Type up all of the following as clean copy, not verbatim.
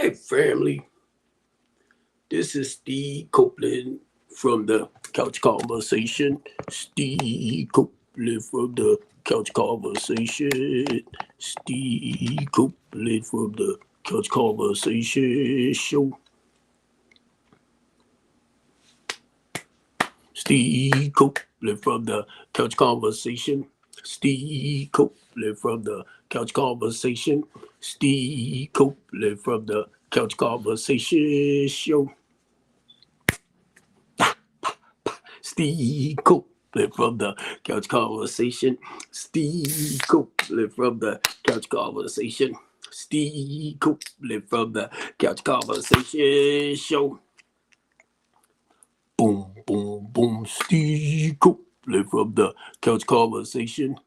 Hey, family. This is Steve Copeland from the Couch Conversation. Steve Copeland from the Couch Conversation. Steve Copeland from the Couch Conversation Show. Steve Copeland from the Couch Conversation. Steve Copeland from the Couch Conversation. Steve Copeland from the Couch Conversation Show. Steve Copeland from the Couch Conversation. Steve Copeland from the Couch Conversation. Steve Copeland from the Couch Conversation Show. Boom, boom, boom. Steve Copeland from the Couch Conversation.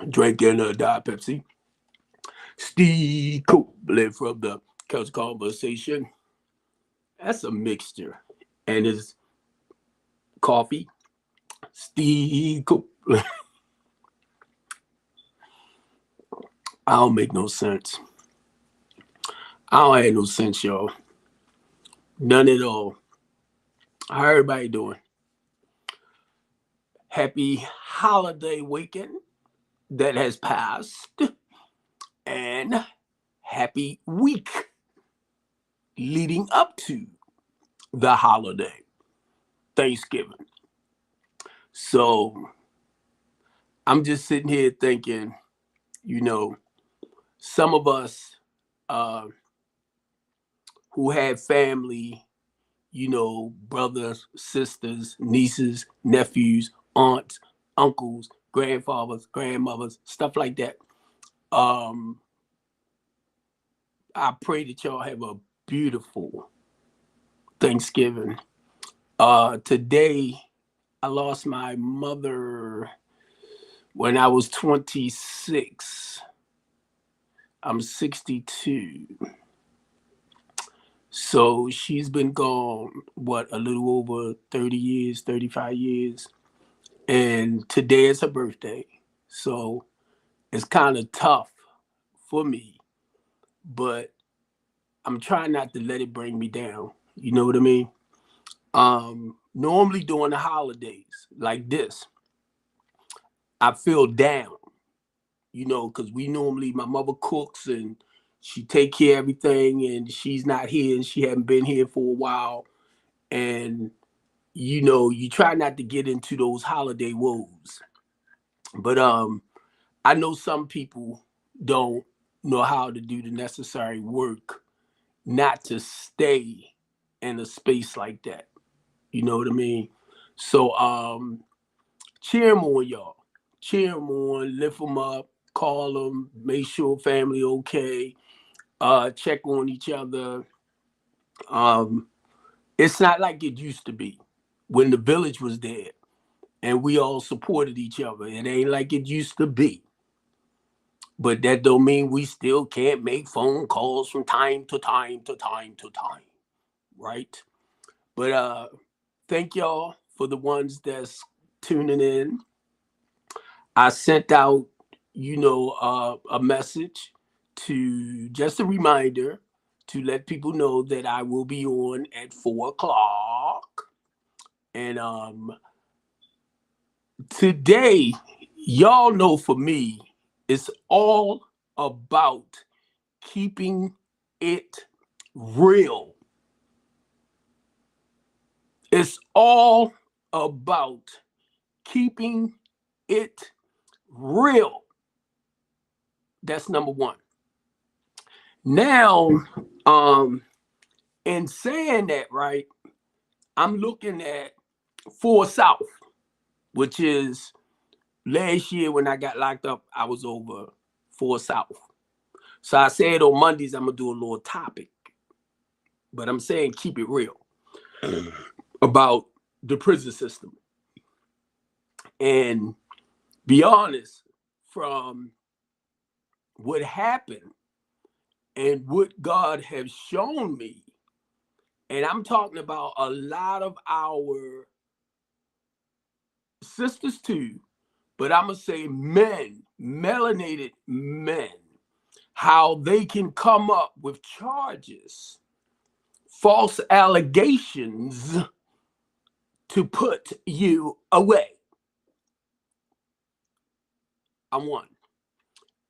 Drinking a Diet Pepsi. Steve Copeland from the Couch Conversation. That's a mixture. And it's coffee. Steve Copeland. I don't make no sense. I don't have no sense, y'all. None at all. How everybody doing? Happy holiday weekend that has passed. And happy week leading up to the holiday, Thanksgiving. So I'm just sitting here thinking, some of us who have family, brothers, sisters, nieces, nephews, aunts, uncles, grandfathers, grandmothers, stuff like that. I pray that y'all have a beautiful Thanksgiving. Today, I lost my mother when I was 26. I'm 62. So she's been gone, a little over 30 years, 35 years. And today is her birthday. So it's kind of tough for me, but I'm trying not to let it bring me down. You know what I mean? Normally during the holidays like this, I feel down, because my mother cooks and she take care of everything, and she's not here and she hasn't been here for a while. And, you try not to get into those holiday woes. But I know some people don't know how to do the necessary work not to stay in a space like that. You know what I mean? So cheer them on, y'all. Cheer them on, lift them up, call them, make sure family okay, check on each other. It's not like it used to be when the village was there and we all supported each other. It ain't like it used to be. But that don't mean we still can't make phone calls from time to time to time to time, right? But thank y'all for the ones that's tuning in. I sent out, a message to just a reminder to let people know that I will be on at 4:00. And today, y'all know for me, it's all about keeping it real. It's all about keeping it real. That's number one. Now, in saying that, right, I'm looking at 4 South, which is last year when I got locked up, I was over 4 South. So I said on Mondays, I'm going to do a little topic, but I'm saying keep it real about the prison system. And be honest, from what happened and what God has shown me, and I'm talking about a lot of our sisters too, but I'm going to say men, melanated men, how they can come up with charges, false allegations to put you away. I'm one.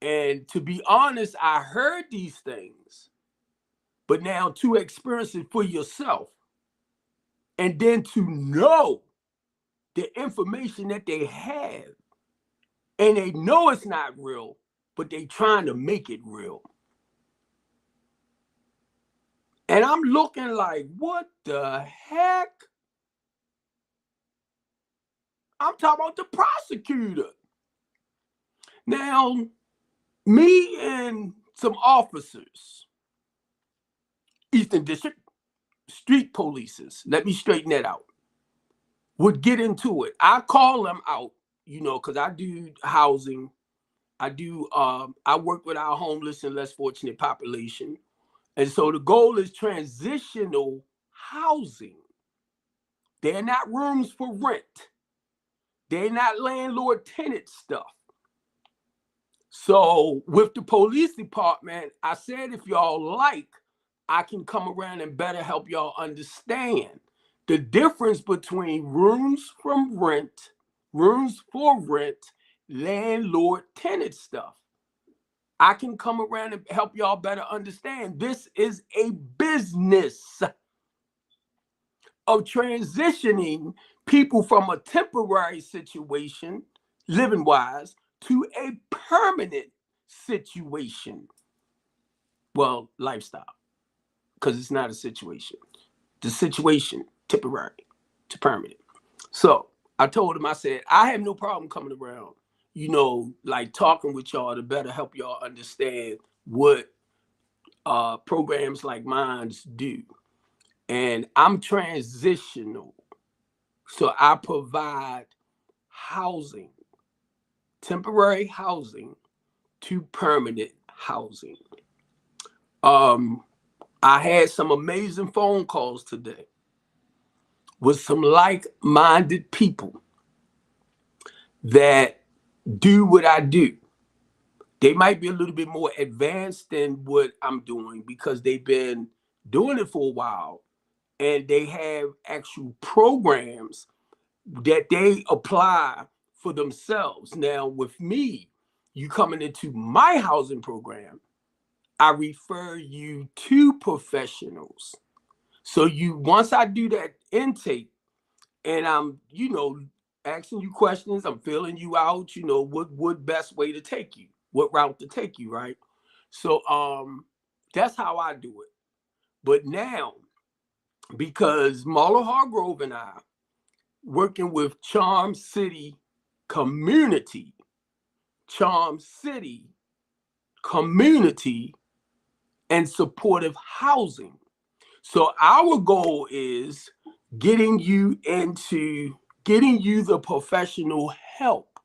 And to be honest, I heard these things, but now to experience it for yourself and then to know the information that they have, and they know it's not real, but they trying to make it real. And I'm looking like, what the heck? I'm talking about the prosecutor. Now, me and some officers, Eastern District, street polices, let me straighten that out, would get into it. I call them out, because I do housing. I work with our homeless and less fortunate population. And so the goal is transitional housing. They're not rooms for rent. They're not landlord tenant stuff. So with the police department, I said, if y'all like, I can come around and better help y'all understand the difference between rooms for rent, landlord tenant stuff. I can come around and help y'all better understand. This is a business of transitioning people from a temporary situation, living wise, to a permanent situation. Well, lifestyle, because it's not a situation. The situation, temporary to permanent. So I told him, I said, I have no problem coming around, like talking with y'all to better help y'all understand what programs like mine do. And I'm transitional. So I provide housing, temporary housing to permanent housing. I had some amazing phone calls today with some like-minded people that do what I do. They might be a little bit more advanced than what I'm doing because they've been doing it for a while, and they have actual programs that they apply for themselves. Now, with me, you coming into my housing program, I refer you to professionals. So once I do that intake and I'm, asking you questions, I'm filling you out, what best way to take you, what route to take you, right? So that's how I do it. But now, because Marla Hargrove and I working with Charm City Community and supportive housing. So our goal is getting you the professional help,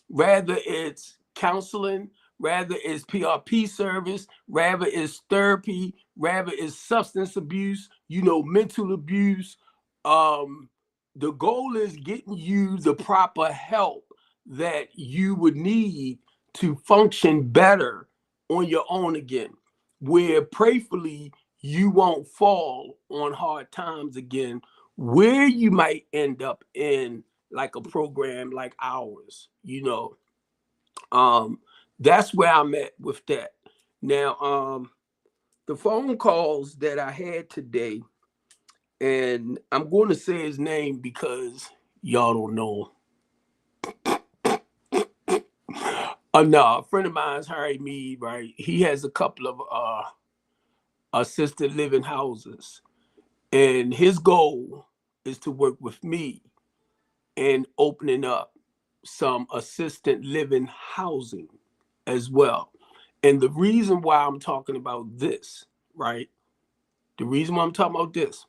whether it's counseling, rather it's PRP service, rather it's therapy, rather it's substance abuse, mental abuse. The goal is getting you the proper help that you would need to function better on your own again, where prayerfully you won't fall on hard times again, where you might end up in like a program like ours. That's where I'm at with that. Now, the phone calls that I had today, and I'm going to say his name because y'all don't know him. No, a friend of mine's Harry Mead, right? He has a couple of assisted living houses, and his goal is to work with me in opening up some assisted living housing as well. And the reason why I'm talking about this, right? The reason why I'm talking about this,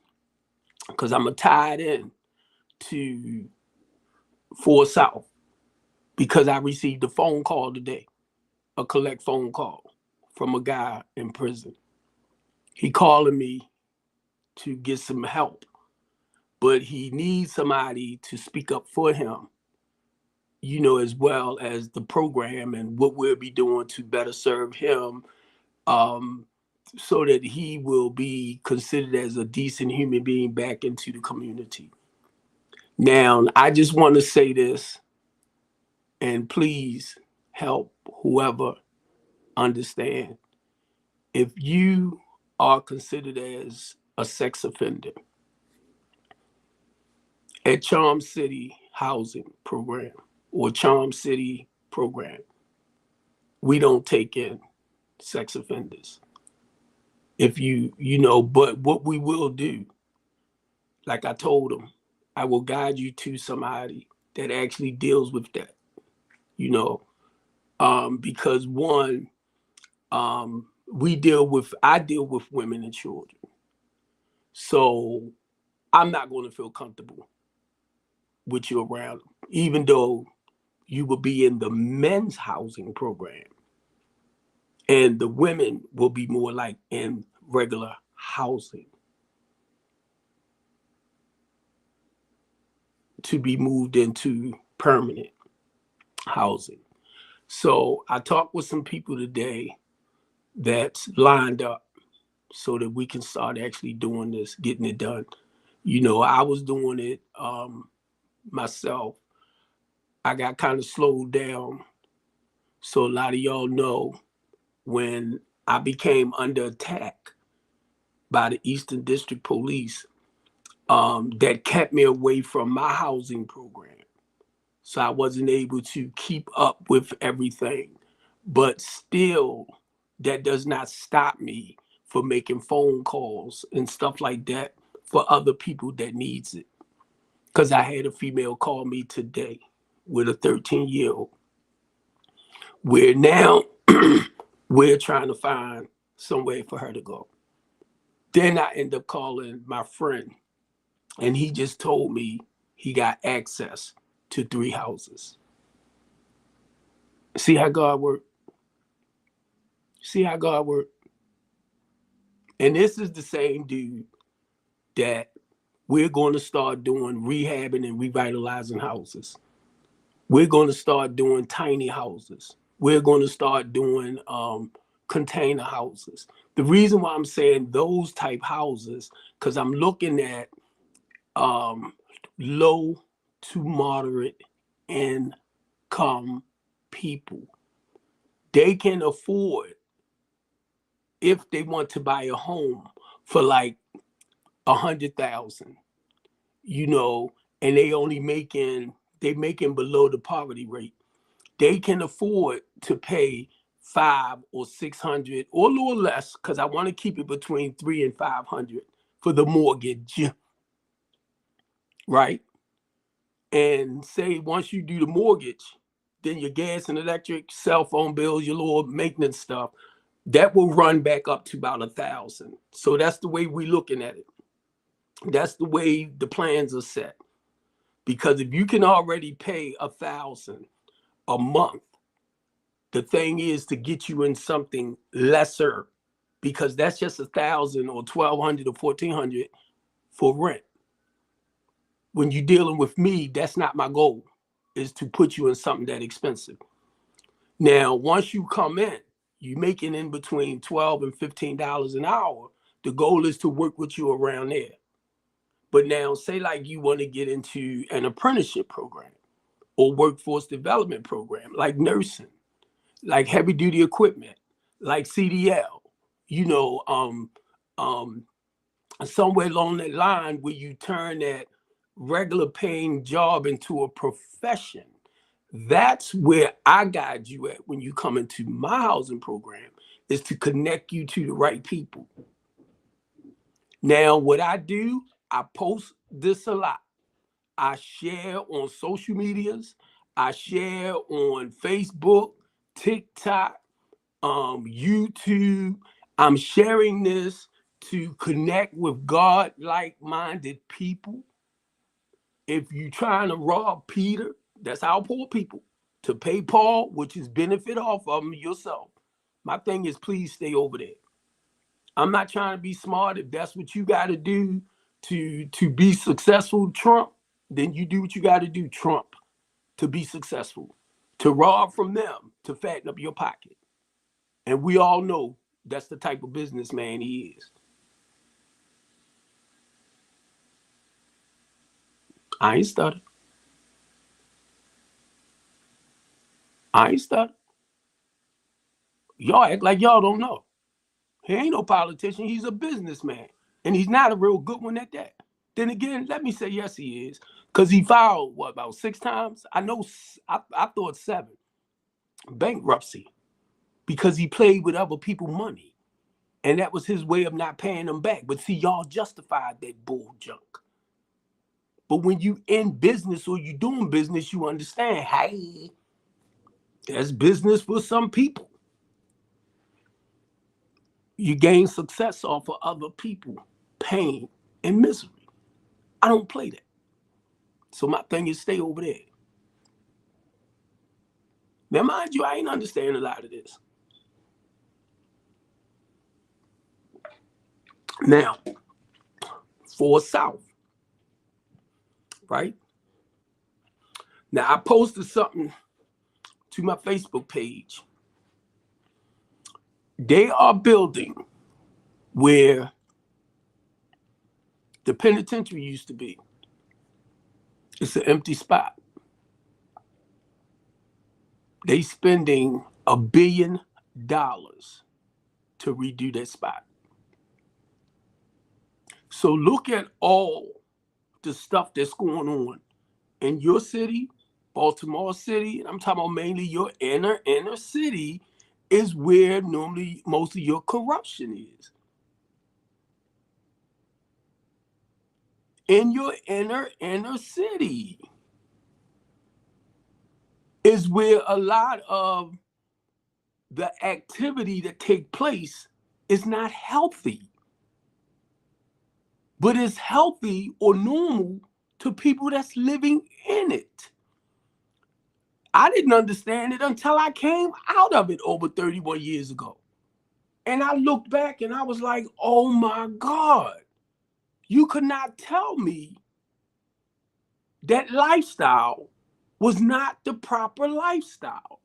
because I'm tied in to 4 South, because I received a phone call today, a collect phone call from a guy in prison. He calling me to get some help, but he needs somebody to speak up for him, as well as the program and what we'll be doing to better serve him so that he will be considered as a decent human being back into the community. Now, I just want to say this, and please help whoever understand. If you are considered as a sex offender at Charm City Housing Program or Charm City Program, we don't take in sex offenders. If but what we will do, like I told them, I will guide you to somebody that actually deals with that, you know, because one, I deal with women and children. So I'm not going to feel comfortable with you around, even though you will be in the men's housing program and the women will be more like in regular housing to be moved into permanent housing. So I talked with some people today that's lined up so that we can start actually doing this, getting it done. I was doing it myself. I got kind of slowed down. So a lot of y'all know when I became under attack by the Eastern District Police, that kept me away from my housing program. So I wasn't able to keep up with everything. But still, that does not stop me from making phone calls and stuff like that for other people that needs it. Because I had a female call me today with a 13-year-old, where now we're trying to find somewhere for her to go. Then I end up calling my friend, and he just told me he got access to 3 houses. See how God worked? See how God worked? And this is the same dude that we're going to start doing rehabbing and revitalizing houses. We're going to start doing tiny houses. We're going to start doing container houses. The reason why I'm saying those type houses, because I'm looking at low to moderate income people. They can afford, if they want to buy a home for like 100,000, and they making below the poverty rate. They can afford to pay 500 or 600 or a little less, because I want to keep it between 300 and 500 for the mortgage, right? And say once you do the mortgage, then your gas and electric, cell phone bills, your little maintenance stuff, that will run back up to about 1,000. So that's the way we're looking at it. That's the way the plans are set. Because if you can already pay 1,000 a month, the thing is to get you in something lesser, because that's just 1,000 or 1,200 or 1,400 for rent. When you're dealing with me, that's not my goal, is to put you in something that expensive. Now, once you come in, you making in between $12 and $15 an hour. The goal is to work with you around there. But now, say like you want to get into an apprenticeship program or workforce development program, like nursing, like heavy duty equipment, like CDL, somewhere along that line where you turn that regular paying job into a profession. That's where I guide you at when you come into my housing program, is to connect you to the right people. Now, what I do, I post this a lot. I share on social medias. I share on Facebook, TikTok, YouTube. I'm sharing this to connect with God like-minded people. If you're trying to rob Peter, that's our poor people, to pay Paul, which is benefit off of them yourself. My thing is, please stay over there. I'm not trying to be smart. If that's what you got to do to be successful, Trump, then you do what you got to do, Trump, to be successful. To rob from them, to fatten up your pocket. And we all know That's the type of businessman he is. I ain't stutter. I ain't stutter. Y'all act like y'all don't know. He ain't no politician. He's a businessman. And he's not a real good one at that. Then again, let me say yes, he is. Because he filed, what, about 6 times? I know, I thought 7. Bankruptcy. Because he played with other people's money. And that was his way of not paying them back. But see, y'all justified that bull junk. But when you in business or you doing business, you understand, hey, there's business for some people. You gain success off of other people, pain and misery. I don't play that. So my thing is stay over there. Now, mind you, I ain't understanding a lot of this. Now, for South, right? Now, I posted something to my Facebook page. They are building where the penitentiary used to be. It's an empty spot. They spending $1 billion to redo that spot. So look at all the stuff that's going on in your city, Baltimore City, and I'm talking about mainly your inner city, is where normally most of your corruption is. In your inner city is where a lot of the activity that take place is not healthy, but it's healthy or normal to people that's living in it. I didn't understand it until I came out of it over 31 years ago. And I looked back and I was like, oh my God, you could not tell me that lifestyle was not the proper lifestyle.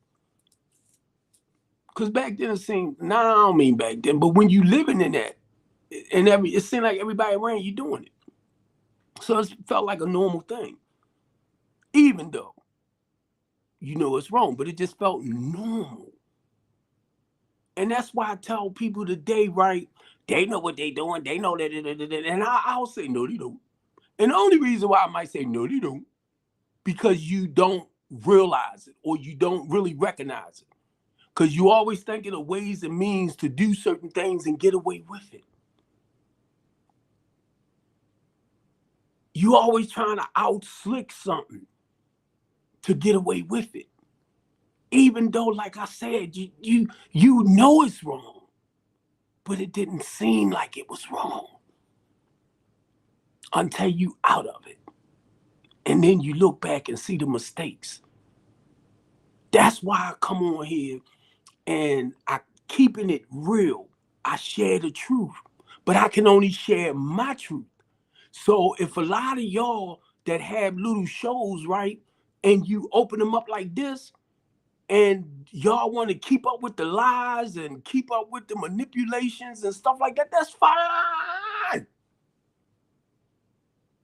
Because back then it seemed, I don't mean back then, but when you living in that, and it seemed like everybody around you doing it. So it felt like a normal thing. Even though, you know it's wrong, but it just felt normal. And that's why I tell people today, right, they know what they doing, they know that, and I'll say, no, they don't. And the only reason why I might say, no, they don't, because you don't realize it or you don't really recognize it. Because you always thinking of ways and means to do certain things and get away with it. You always trying to out-slick something to get away with it. Even though, like I said, you know it's wrong, but it didn't seem like it was wrong until you out of it. And then you look back and see the mistakes. That's why I come on here and I keeping it real. I share the truth, but I can only share my truth. So if a lot of y'all that have little shows, right, and you open them up like this, and y'all want to keep up with the lies and keep up with the manipulations and stuff like that, that's fine.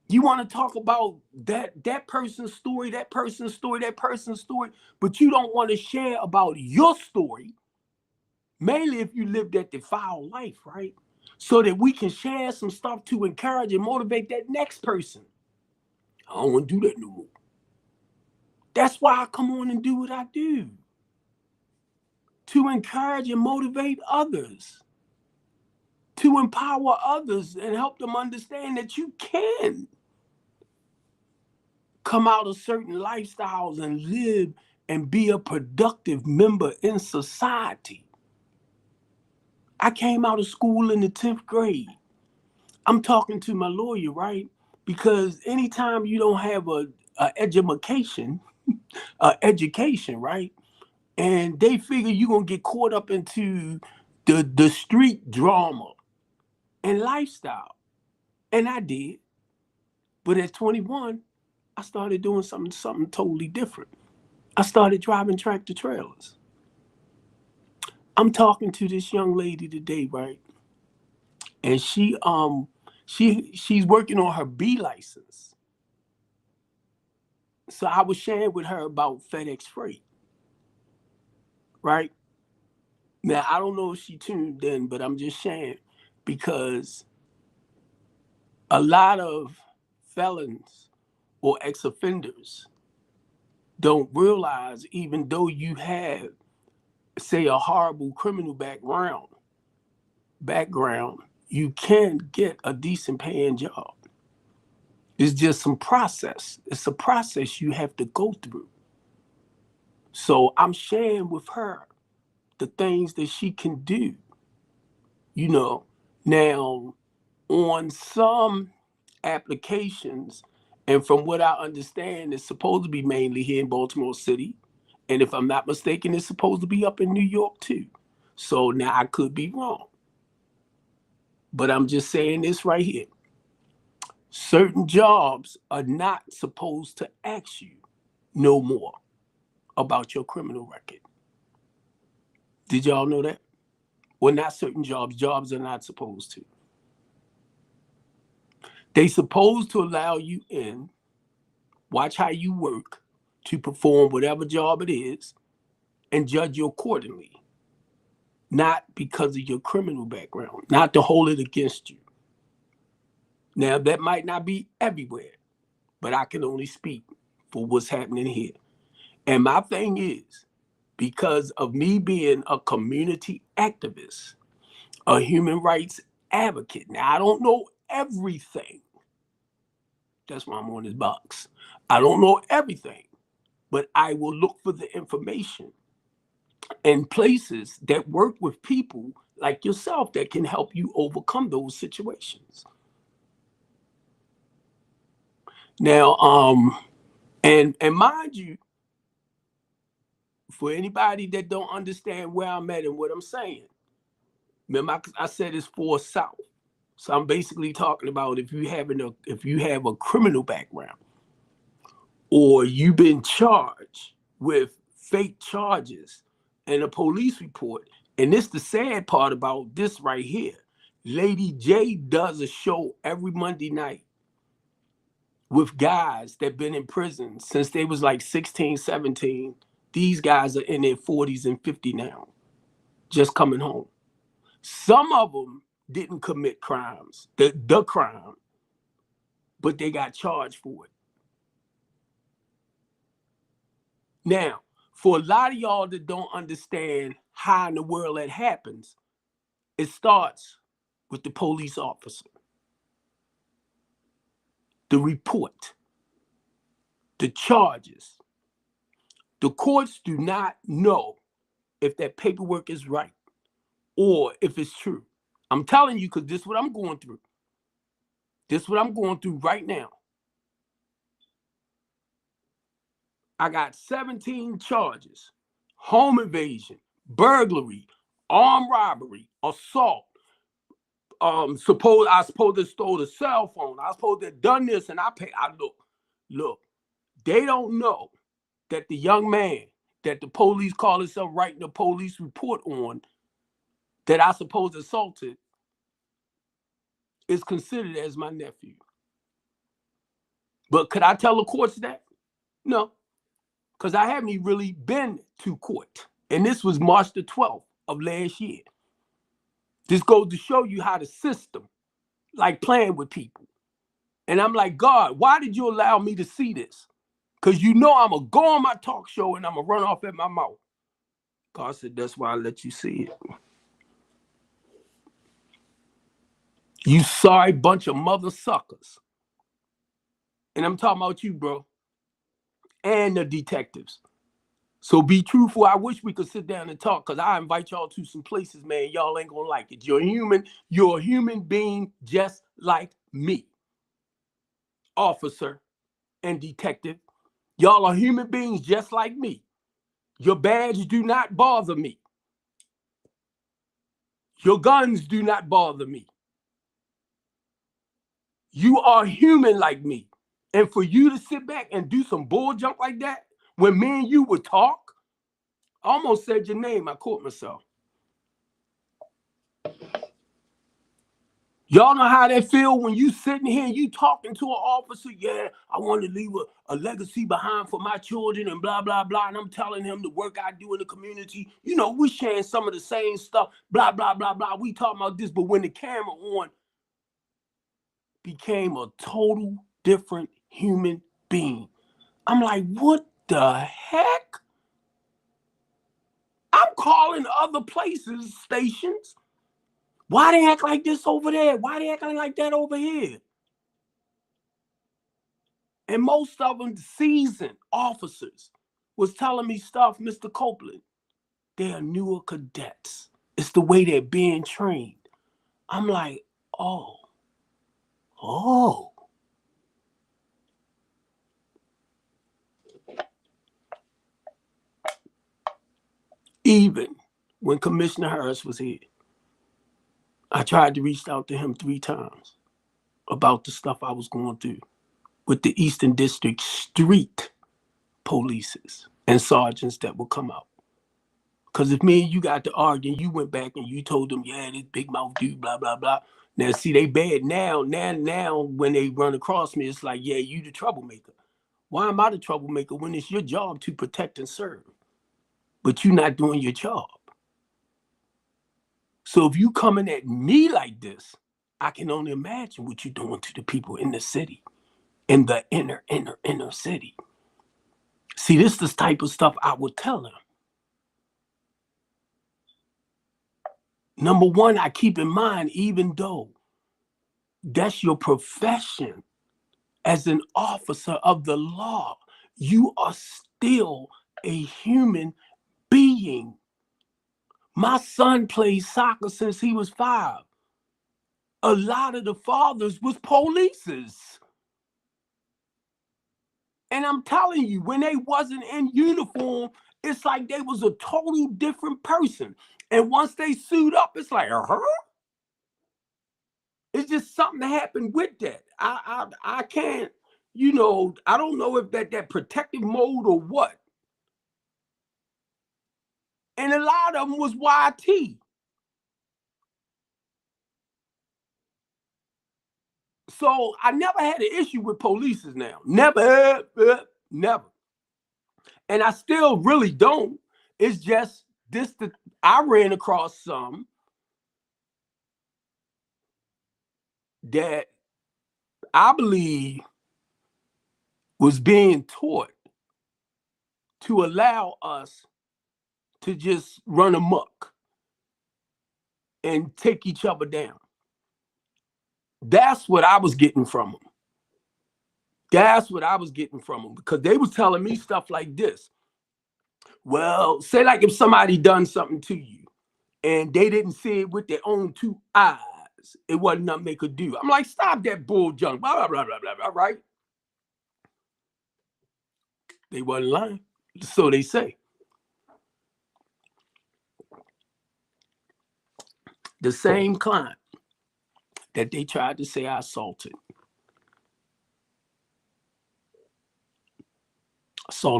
You want to talk about that person's story, that person's story, that person's story, but you don't want to share about your story, mainly if you lived that defiled life, right? So that we can share some stuff to encourage and motivate that next person. I don't want to do that no more. That's why I come on and do what I do. To encourage and motivate others. To empower others and help them understand that you can come out of certain lifestyles and live and be a productive member in society. I came out of school in the 10th grade. I'm talking to my lawyer, right? Because anytime you don't have a education, right? And they figure you're going to get caught up into the street drama and lifestyle. And I did. But at 21, I started doing something totally different. I started driving tractor trailers. I'm talking to this young lady today, right? And she's working on her B license. So I was sharing with her about FedEx Freight, right? Now I don't know if she tuned in, but I'm just sharing because a lot of felons or ex-offenders don't realize, even though you have, say, a horrible criminal background, you can get a decent paying job. It's just some process. It's a process you have to go through. So I'm sharing with her the things that she can do, you know. Now, on some applications, and from what I understand, it's supposed to be mainly here in Baltimore City. And if I'm not mistaken, it's supposed to be up in New York too. So now I could be wrong. But I'm just saying this right here. Certain jobs are not supposed to ask you no more about your criminal record. Did y'all know that? Well, not certain jobs. Jobs are not supposed to. They supposed to allow you in, watch how you work to perform whatever job it is, and judge you accordingly. Not because of your criminal background, not to hold it against you. Now, that might not be everywhere, but I can only speak for what's happening here. And my thing is, because of me being a community activist, a human rights advocate. Now, I don't know everything. That's why I'm on this box. I don't know everything, but I will look for the information and places that work with people like yourself that can help you overcome those situations. Now, and mind you, for anybody that don't understand where I'm at and what I'm saying, remember I said it's for South. So I'm basically talking about if you have a criminal background or you've been charged with fake charges and a police report. And this the sad part about this right here. Lady J does a show every Monday night with guys that been in prison since they was like 16, 17. These guys are in their 40s and 50 now, just coming home. Some of them didn't commit crimes, the crime, but they got charged for it. Now, for a lot of y'all that don't understand how in the world that happens, it starts with the police officer, the report, the charges. The courts do not know if that paperwork is right or if it's true. I'm telling you because this is what I'm going through. This is what I'm going through right now. I got 17 charges: home invasion, burglary, armed robbery, assault. I was supposed to stole the cell phone. I was supposed to have done this, and I look. They don't know that the young man that the police call himself writing a police report on that I supposed assaulted is considered as my nephew. But could I tell the courts that? No, because I haven't really been to court. And this was March the 12th of last year. This goes to show you how the system, like playing with people. And I'm like, God, why did you allow me to see this? Because you know I'm going to go on my talk show and I'm going to run off at my mouth. God said, that's why I let you see it. You sorry bunch of mother suckers. And I'm talking about you, bro. And the detectives. So be truthful. I wish we could sit down and talk because I invite y'all to some places, man. Y'all ain't going to like it. You're a human being just like me. Officer and detective. Y'all are human beings just like me. Your badge do not bother me. Your guns do not bother me. You are human like me. And for you to sit back and do some bull junk like that, when me and you would talk, I almost said your name. I caught myself. Y'all know how that feel when you sitting here and you talking to an officer, yeah, I want to leave a legacy behind for my children and blah, blah, blah. And I'm telling him the work I do in the community. You know, we sharing some of the same stuff, blah, blah, blah, blah. We talking about this, but when the camera on, became a total different human being. I'm like, what the heck? I'm calling other places, stations. Why they act like this over there? Why they acting like that over here? And most of them seasoned officers was telling me stuff, Mr. Copeland. They are newer cadets. It's the way they're being trained. I'm like, oh. Even when Commissioner Harris was here, I tried to reach out to him 3 times about the stuff I was going through with the Eastern District street polices and sergeants that would come out. Because if me and you got to argue, you went back and you told them, yeah, this big mouth dude, blah, blah, blah. Now, see, they bad now. Now, when they run across me, it's like, yeah, you the troublemaker. Why am I the troublemaker when it's your job to protect and serve? But you're not doing your job. So if you coming at me like this, I can only imagine what you're doing to the people in the city, in the inner city. See, this is the type of stuff I would tell them. Number one, I keep in mind, even though that's your profession as an officer of the law, you are still a human being. My son played soccer since he was 5. A lot of the fathers was polices. And I'm telling you, when they wasn't in uniform, it's like they was a total different person. And once they suit up, it's like, It's just something that happened with that. I can't, I don't know if that protective mode or what. And a lot of them was YT. So I never had an issue with polices now. Never. And I still really don't. It's just this that I ran across some that I believe was being taught to allow us to just run amok and take each other down. That's what I was getting from them. Because they was telling me stuff like this. Well, say like if somebody done something to you and they didn't see it with their own 2 eyes, it wasn't nothing they could do. I'm like, stop that bull junk, blah, blah, blah, blah, blah, blah, right? They wasn't lying. So they say. The same client that they tried to say I assaulted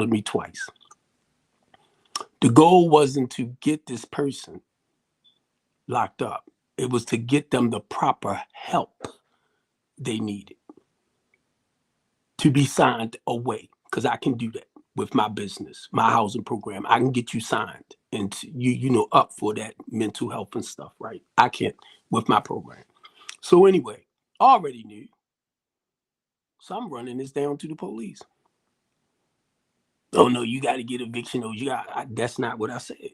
me twice. The goal wasn't to get this person locked up. It was to get them the proper help they needed to be signed away, because I can do that with my business, my housing program. I can get you signed and up for that mental health and stuff, right? I can with my program. So anyway, already knew. So I'm running this down to the police. Oh no, you got to get eviction. Oh, that's not what I said.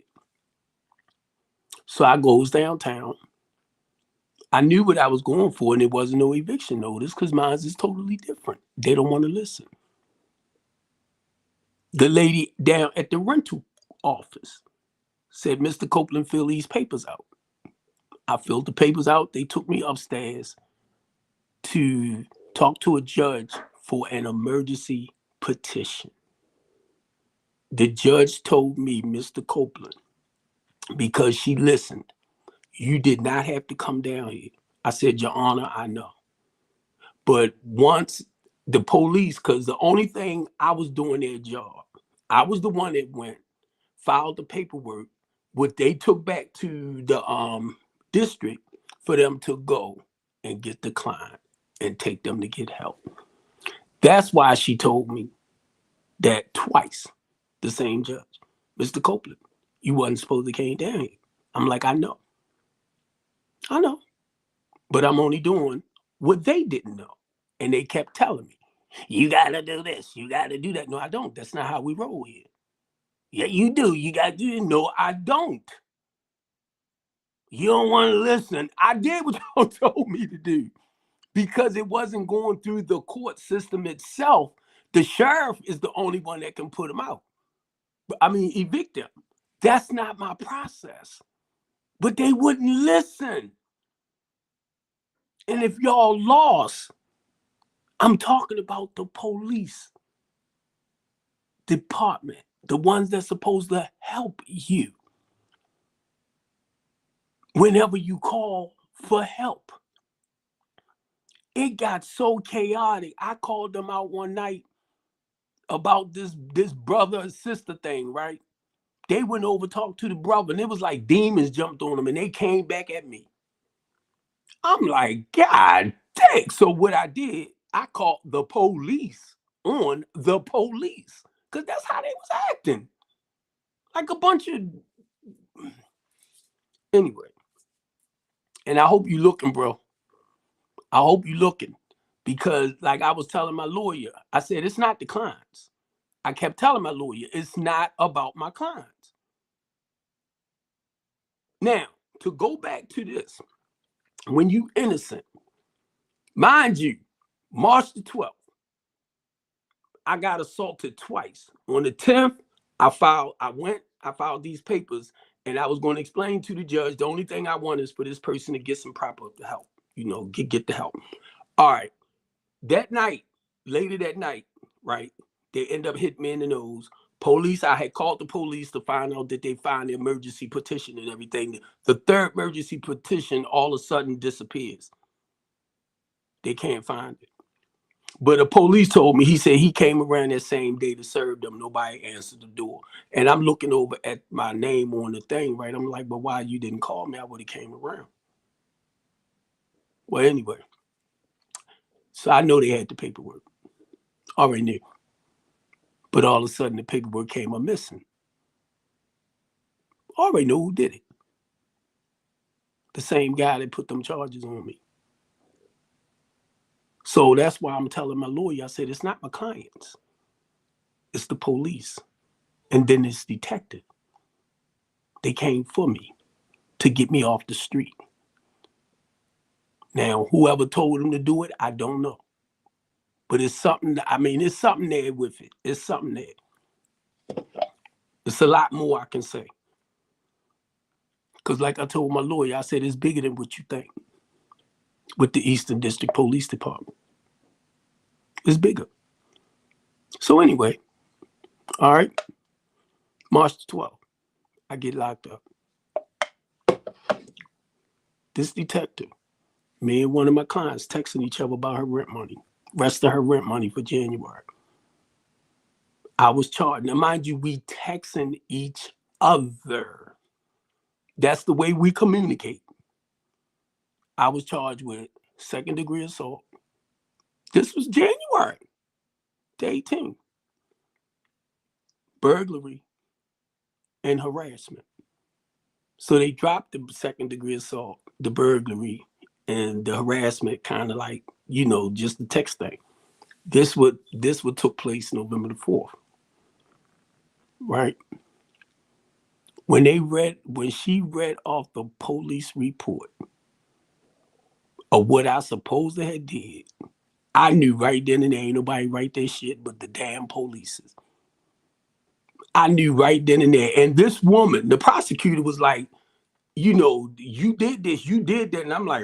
So I goes downtown. I knew what I was going for, and it wasn't no eviction notice because mine is totally different. They don't want to listen. The lady down at the rental office said, Mr. Copeland, fill these papers out. I filled the papers out. They took me upstairs to talk to a judge for an emergency petition. The judge told me, Mr. Copeland, because she listened, you did not have to come down here. I said, Your Honor, I know. But once the police, because the only thing I was doing their job, I was the one that went, filed the paperwork, what they took back to the district for them to go and get the client and take them to get help. That's why she told me that twice, the same judge. Mr. Copeland, you wasn't supposed to came down here. I'm like, I know. But I'm only doing what they didn't know. And they kept telling me, you gotta do this, you gotta do that. No, I don't. That's not how we roll here. Yeah, you do. You gotta do it. No, I don't. You don't want to listen. I did what y'all told me to do because it wasn't going through the court system itself. The sheriff is the only one that can put them out. I mean, evict them. That's not my process. But they wouldn't listen. And if y'all lost, I'm talking about the police department, the ones that's supposed to help you whenever you call for help. It got so chaotic. I called them out one night about this brother and sister thing, right? They went over, talked to the brother, and it was like demons jumped on them, and they came back at me. I'm like, God dang. So what I did, I called the police on the police, because that's how they was acting. Like a bunch of... Anyway, and I hope you looking, bro. I hope you looking, because like I was telling my lawyer, I said, it's not the clients. I kept telling my lawyer, it's not about my clients. Now, to go back to this, when you innocent, mind you, March the 12th, I got assaulted twice. On the 10th, I filed these papers, and I was going to explain to the judge, the only thing I want is for this person to get some proper help, get the help. All right. That night, later that night, right, they end up hitting me in the nose. Police, I had called the police to find out that they found the emergency petition and everything. The third emergency petition all of a sudden disappears. They can't find it. But the police told me, he said he came around that same day to serve them. Nobody answered the door. And I'm looking over at my name on the thing, right? I'm like, but why you didn't call me? I would have came around. Well, anyway. So I know they had the paperwork. Already knew. But all of a sudden the paperwork came up missing. Already know who did it. The same guy that put them charges on me. So that's why I'm telling my lawyer, I said, it's not my clients. It's the police. And then it's detective. They came for me to get me off the street. Now, whoever told them to do it, I don't know. But it's something, it's something there with it. It's something there. It's a lot more I can say. Because like I told my lawyer, I said, it's bigger than what you think with the Eastern District Police Department. It's bigger. So anyway, all right, March 12th, I get locked up. This detective, me and one of my clients texting each other about her rent money, rest of her rent money for January. I was charged. Now, mind you, we texting each other. That's the way we communicate. I was charged with second-degree assault. This was January to 18. Burglary and harassment. So they dropped the second-degree assault, the burglary, and the harassment, kind of like, just the text thing. This would took place November the 4th. Right? When she read off the police report of what I supposed to have did, I knew right then and there ain't nobody write that shit but the damn police. I knew right then and there. And this woman, the prosecutor, was like, you did this, you did that. And I'm like,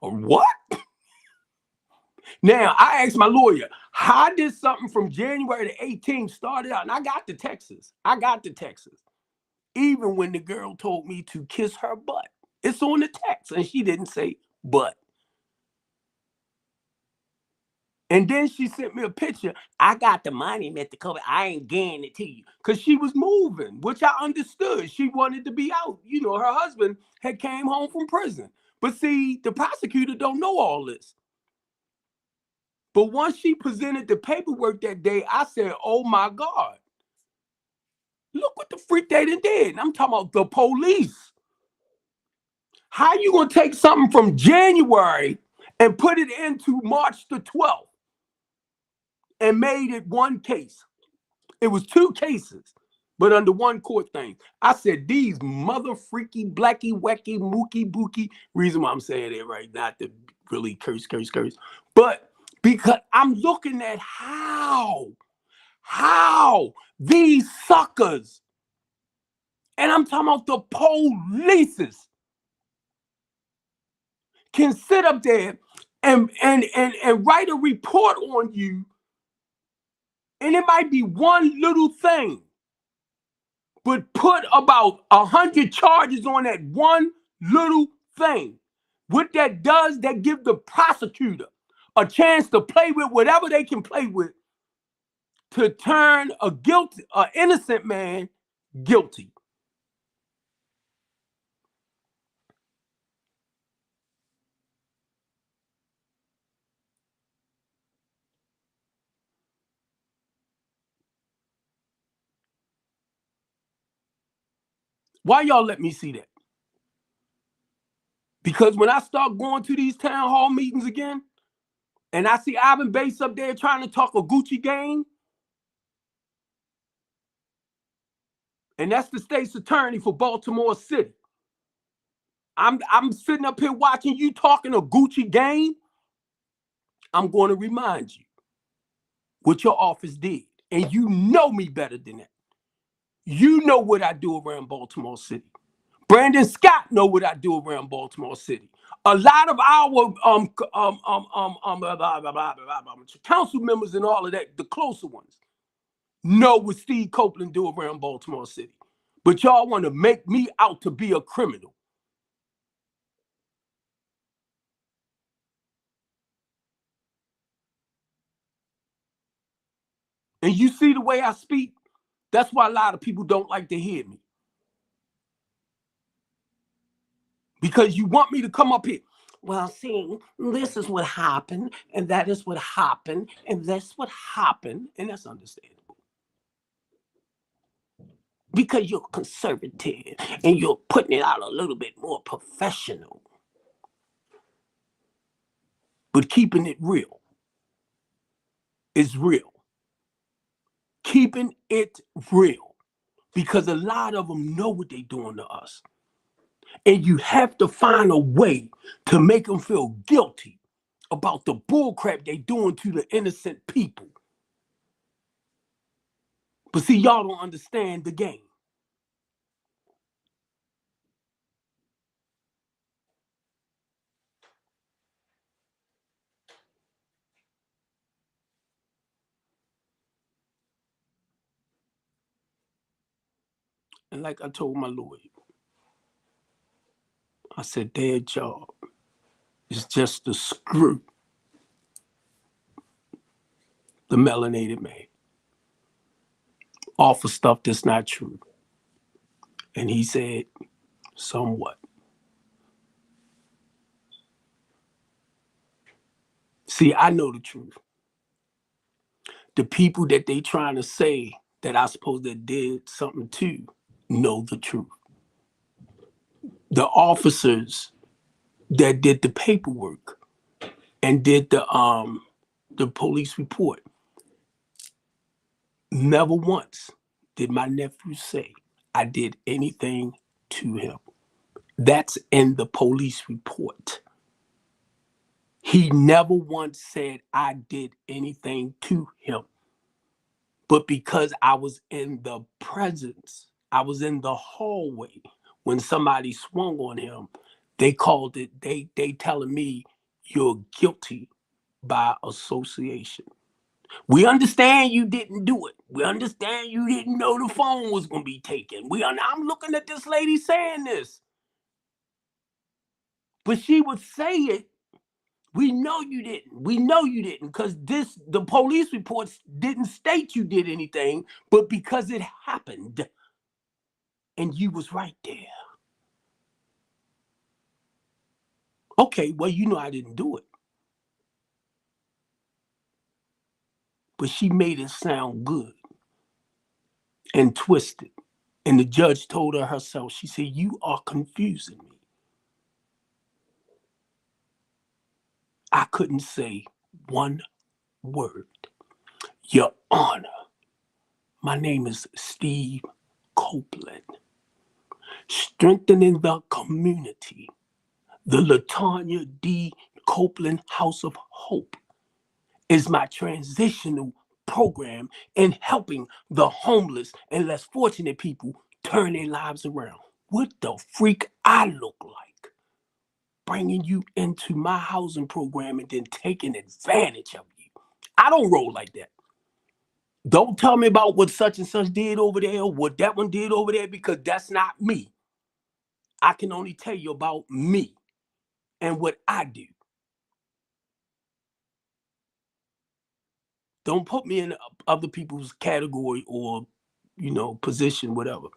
what? Now, I asked my lawyer, how did something from January to 18 started out? And I got the Texas. Even when the girl told me to kiss her butt. It's on the text, and she didn't say butt. And then she sent me a picture. I got the money, Mr. Copeland. I ain't getting it to you. Because she was moving, which I understood. She wanted to be out. Her husband had came home from prison. But see, the prosecutor don't know all this. But once she presented the paperwork that day, I said, oh my God, look what the freak they did. And I'm talking about the police. How you gonna take something from January and put it into March the 12th and made it one case? It was two cases, but under one court thing. I said, these mother freaky, blacky, wacky, mookie, bookie. Reason why I'm saying it right, not to really curse. But because I'm looking at how these suckers, and I'm talking about the polices, can sit up there and write a report on you, and it might be one little thing, but put about 100 charges on that one little thing. What that does, that gives the prosecutor a chance to play with whatever they can play with to turn an innocent man guilty. Why y'all let me see that? Because when I start going to these town hall meetings again, and I see Ivan Bates up there trying to talk a Gucci game, and that's the state's attorney for Baltimore City. I'm sitting up here watching you talking a Gucci game. I'm going to remind you what your office did. And you know me better than that. You know what I do around Baltimore City. Brandon Scott know what I do around Baltimore City. A lot of our council members and all of that, the closer ones, know what Steve Copeland do around Baltimore City. But y'all want to make me out to be a criminal. And you see the way I speak? That's why a lot of people don't like to hear me. Because you want me to come up here. Well, see, this is what happened, and that is what happened, and that's what happened, and that's understandable. Because you're conservative and you're putting it out a little bit more professional, but keeping it real is real. Keeping it real, because a lot of them know what they're doing to us. And you have to find a way to make them feel guilty about the bullcrap they're doing to the innocent people. But see, y'all don't understand the game. And like I told my lawyer, I said, their job is just to screw the melanated man off of stuff that's not true. And he said, somewhat. See, I know the truth. The people that they trying to say that I suppose that did something to know the truth. The officers that did the paperwork and did the police report, never once did my nephew say I did anything to him. That's in the police report. He never once said I did anything to him. But because I was in the presence, I was in the hallway when somebody swung on him, they called it, they telling me you're guilty by association. We understand you didn't do it. We understand you didn't know the phone was going to be taken. I'm looking at this lady saying this. But she would say it. We know you didn't. We know you didn't, because the police reports didn't state you did anything, but because it happened and you was right there. Okay, well, you know I didn't do it. But she made it sound good and twisted. And the judge told her herself, she said, you are confusing me. I couldn't say one word. Your Honor, my name is Steve Copeland. Strengthening the community. The Latanya D. Copeland House of Hope is my transitional program in helping the homeless and less fortunate people turn their lives around. What the freak I look like? Bringing you into my housing program and then taking advantage of you. I don't roll like that. Don't tell me about what such and such did over there or what that one did over there, because that's not me. I can only tell you about me and what I do. Don't put me in other people's category or, position, whatever.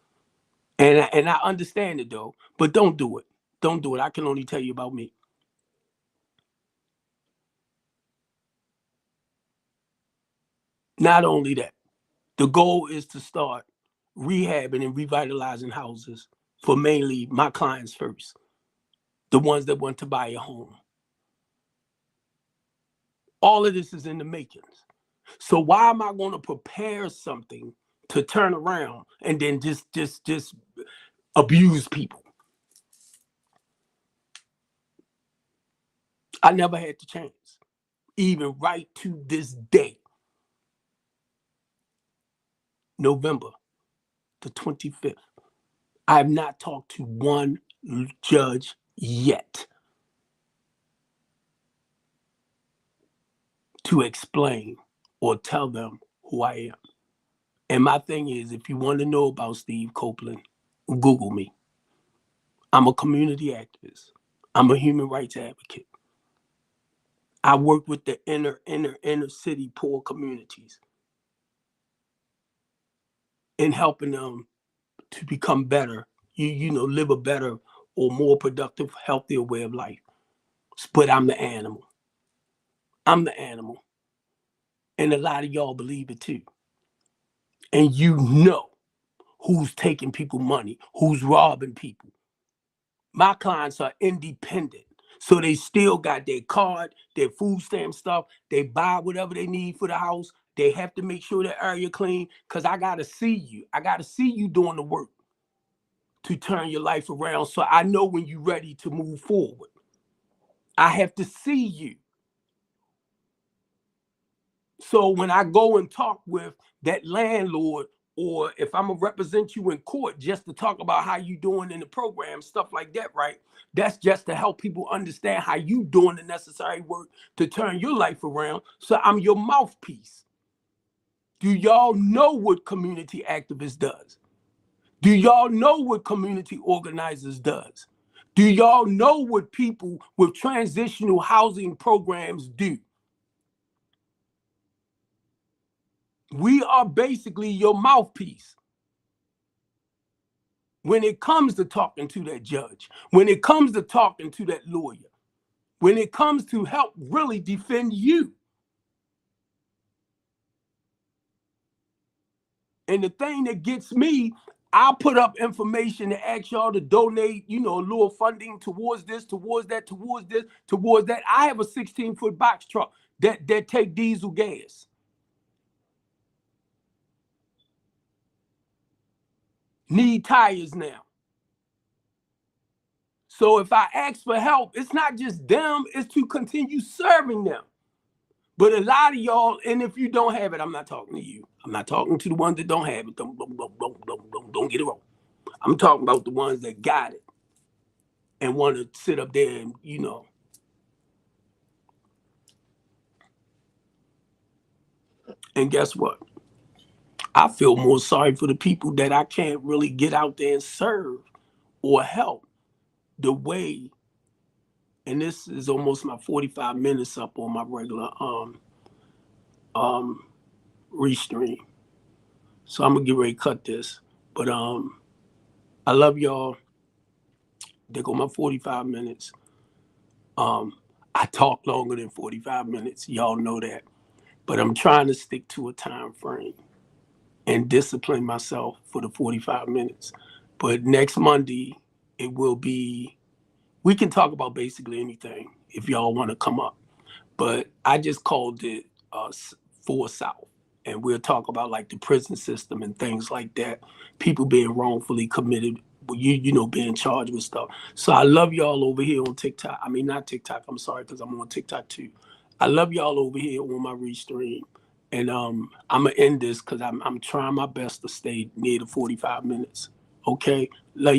And I understand it though, but don't do it. Don't do it. I can only tell you about me. Not only that, the goal is to start rehabbing and revitalizing houses for mainly my clients first, the ones that want to buy a home. All of this is in the makings. So why am I going to prepare something to turn around and then just abuse people? I never had the chance, even right to this day, November the 25th. I have not talked to one judge yet to explain or tell them who I am. And my thing is, if you want to know about Steve Copeland, Google me. I'm a community activist. I'm a human rights advocate. I work with the inner city poor communities in helping them to become better, live a better or more productive, healthier way of life. But I'm the animal. I'm the animal. And a lot of y'all believe it too. And you know who's taking people money, who's robbing people. My clients are independent. So they still got their card, their food stamp stuff. They buy whatever they need for the house. They have to make sure the area clean because I got to see you. I got to see you doing the work to turn your life around so I know when you're ready to move forward. I have to see you. So when I go and talk with that landlord, or if I'm gonna represent you in court just to talk about how you doing in the program, stuff like that, right? That's just to help people understand how you doing the necessary work to turn your life around. So I'm your mouthpiece. Do y'all know what community activist does? Do y'all know what community organizers does? Do y'all know what people with transitional housing programs do? We are basically your mouthpiece when it comes to talking to that judge, when it comes to talking to that lawyer, when it comes to help really defend you. And the thing that gets me, I'll put up information to ask y'all to donate, a little funding towards this, towards that, towards this, towards that. I have a 16-foot box truck that take diesel gas. Need tires now. So if I ask for help, it's not just them, it's to continue serving them. But a lot of y'all, and if you don't have it, I'm not talking to you. I'm not talking to the ones that don't have it. Don't get it wrong. I'm talking about the ones that got it and want to sit up there and, And guess what? I feel more sorry for the people that I can't really get out there and serve or help the way. And this is almost my 45 minutes up on my regular restream. So I'm gonna get ready to cut this. But I love y'all. There go my 45 minutes. I talk longer than 45 minutes. Y'all know that. But I'm trying to stick to a time frame and discipline myself for the 45 minutes. But next Monday, it will be, we can talk about basically anything if y'all want to come up. But I just called it For South. And we'll talk about like the prison system and things like that. People being wrongfully committed, being charged with stuff. So I love y'all over here on TikTok. I mean, not TikTok. I'm sorry, because I'm on TikTok too. I love y'all over here on my restream. And I'm gonna end this because I'm trying my best to stay near the 45 minutes. Okay, love